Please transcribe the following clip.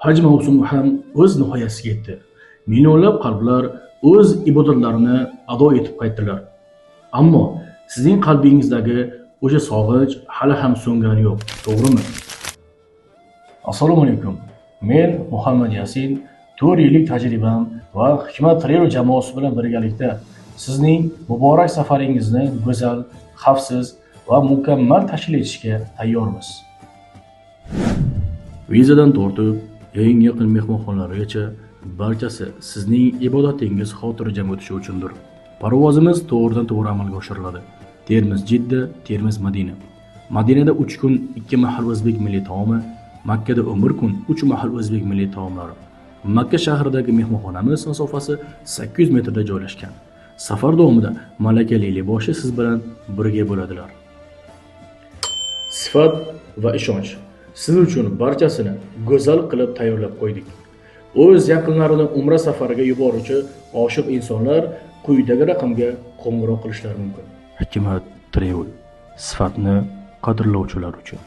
Haj mavsumi ham o'z nihoyasiga yetdi. Millionlab qalblar o'z ibodatlarini ado etib qaytdilar. Ammo sizning qalbingizdagi o'sha sog'inch hali ham so'ngani yo'q, to'g'rimi? Assalomu alaykum. Men Muhammad Yasin, 4 yillik tajribam va Hikmat Travel jamoasi bilan birgalikda sizning muborak safaringizni go'zal, xavfsiz va mukammal tashkil etishga tayyormiz. Vizadan tortib, eng yaqin mehmonxonalargacha barchasi sizning ibodatingiz xotirjam o'tishi uchundir. Parvozimiz to'g'ridan-to'g'ri amalga oshiriladi. Termiz-Jidda, Termiz-Madina. Madinada 3 kun 2 mahal o'zbek milliy taomi, Makkada 11 kun 3 mahal o'zbek milliy taomlari. Makka shahridagi mehmonxonamiz masofasi 800 metrda joylashgan. Safar davomida malakali liboshi siz bilan birga bo'ladilar. Sifat va ishonch. Siz uchun barchasini go'zal qilib tayyorlab qo'ydik. O'z yaqinlarini umra safariga yuboruvchi oshiq insonlar quyidagi raqamga qo'ng'iroq qilishlari mumkin. Hikmat Travel, sifatni qadrlovchilar uchun.